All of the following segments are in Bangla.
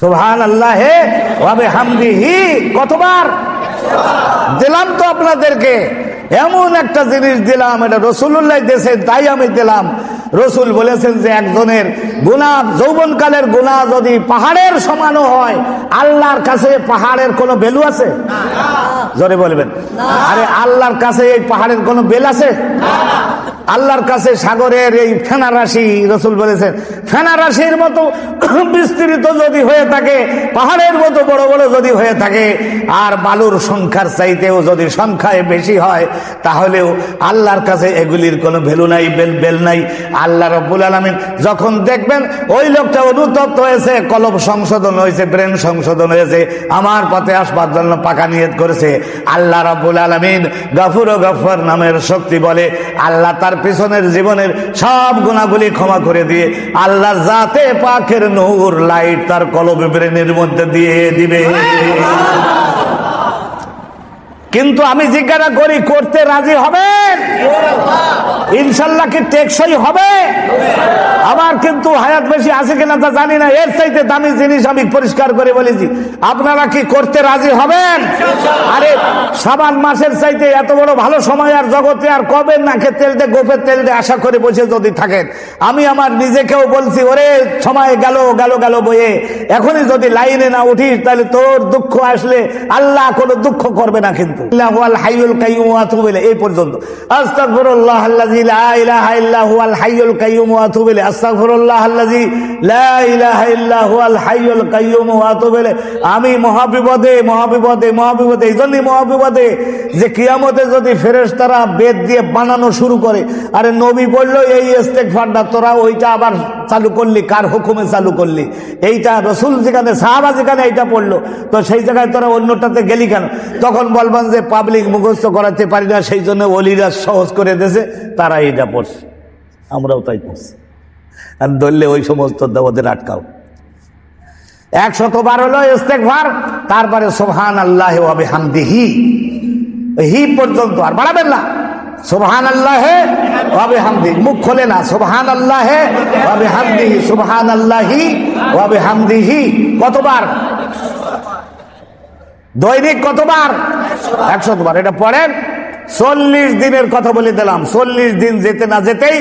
সুবহানাল্লাহ ওয়া বিহামদিহি কতবার দিলাম তো আপনাদেরকে। এমন একটা জিনিস দিলাম, এটা রাসূলুল্লাহ দিয়েছেন তাই আমি দিলাম। রসুল বলেছেন যে একজনের গুনাহ, যৌবনকালের গুনাহ যদি পাহাড়ের সমানও হয়, আল্লাহর কাছে পাহাড়ের কোনো ভ্যালু আছে? জোরে বলবেন। আরে আল্লাহর কাছে এই পাহাড়ের কোনো বেল আছে? আল্লাহর কাছে সাগরের এই ফেনা রাশি, রসুল বলেছেন ফেনা রাশির মতো বিস্তৃত যদি হয়ে থাকে, পাহাড়ের মতো বড় বড় যদি হয়ে থাকে, আর বালুর সংখ্যার চাইতেও যদি সংখ্যায় বেশি হয়, তাহলেও আল্লাহর কাছে এগুলির কোনো ভ্যালু নাই, বেল নাই। আল্লাহ রাব্বুল আলামিন যখন দেখবেন ওই লোকটা অনুতপ্ত হয়েছে, কলব সংশোধন হয়েছে, ব্রেন সংশোধন হয়েছে, আমার পথে আসবার জন্য পাকা নিয়ত করেছে, আল্লাহ রাব্বুল আলামিন গফুর ও গফফার নামের শক্তি বলে আল্লাহ তার পিছনের জীবনের সব গুনাহগুলি ক্ষমা করে দিয়ে আল্লাহ জাতে পাকের নূর লাইট তার কলব ব্রেনের মধ্যে দিয়ে দিবে। কিন্তু আমি জিজ্ঞাসা করি, করতে রাজি হবেন? ইনশাল্লাহ কি টেকসই হবে? আবার কিন্তু হায়াত বেশি আছে কিনা তা জানি না, এর চাইতে দামি জিনিস আমি পরিষ্কার করে বলেছি, আপনারা কি করতে রাজি হবেন? আরে শাবান মাসের চাইতে এত বড় ভালো সময় আর জগতে আর কবে নাকে তেল দে গোপের তেল দে আশা করে বসে যদি থাকেন, আমি আমার নিজেকেও বলছি, ওরে সময় গেল গেল গেল বয়ে, এখনই যদি লাইনে না উঠিস তাহলে তোর দুঃখ আসলে আল্লাহ কোনো দুঃখ করবে না। কিন্তু আল্লাহুল হাইয়ুল কাইয়্যুম ওয়া আতুবু ইলাইহি এই পর্যন্ত। আস্তাগফিরুল্লাহ আল্লাযী লা ইলাহা ইল্লা হুয়াল হাইয়ুল কাইয়্যুম ওয়া আতুবু ইলাইহি। আস্তাগফিরুল্লাহ আল্লাযী লা ইলাহা ইল্লা হুয়াল হাইয়ুল কাইয়্যুম ওয়া আতুবু ইলাইহি। আমি মহাবিপদে মহাবিপদে মহাবিপদে, এই জন্যই মহাবিপদে যে কিয়ামতে যদি ফেরেশতারা বেদ দিয়ে বানানো শুরু করে, আরে নবী বললো এই ইস্তেগফারটা, তোরা ওইটা আবার চালু করলি, কার হুকুমে চালু করলি? এইটা রাসূল যেখানে, সাহাবা যেখানে এইটা পড়লো, তো সেই জায়গায় তোরা অন্যটাতে গেলি কেন? তখন বলবেন যে পাবলিক মুখস্থ করাতে পারি না, সেই জন্য ওলিরা সহজ করে দিয়েছে, তারা এইটা পড়ছে, আমরাও তাই পড়ছি। আর ধরলে ওই সমস্ত দেবদের আটকাও। 100 বার হলো ইস্তেগফার, তারপরে সুবহানাল্লাহ ওয়া বিহামদিহি, হি পর্যন্ত আর বাড়াবেন না। সুবহানাল্লাহ ওয়া বিহামদিহি, মুখ খোলে না, সুবহানাল্লাহ ওয়া বিহামদিহি, সুবহানাল্লাহি ওয়া বিহামদিহি কতবার? দৈনিক কতবার? 100 বার। এটা পড়েন। 40 দিনের কথা বলে দিলাম। 40 দিন যেতে না যেতেই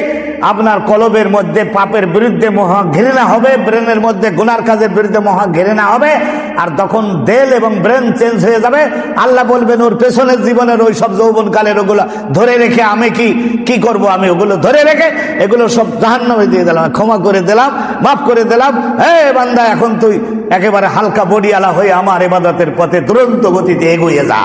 আপনার কলবের মধ্যে পাপের বিরুদ্ধে মহা ঘৃণা হবে, ব্রেনের মধ্যে গুনার কাজের বিরুদ্ধে মহা ঘৃণা হবে, আর তখন দেল এবং ব্রেন চেঞ্জ হয়ে যাবে। আল্লাহ বলবেন ওর পেছনের জীবনের ওই সব যৌবনকালের ওগুলো ধরে রেখে আমি কি করব? আমি ওগুলো ধরে রেখে এগুলো সব জাহান্নামে দিয়ে দিলাম, ক্ষমা করে দিলাম, মাফ করে দিলাম। হে বান্দা, এখন তুই একেবারে হালকা বডি আলা হয়ে আমার ইবাদতের পথে দুরন্ত গতিতে এগিয়ে যা।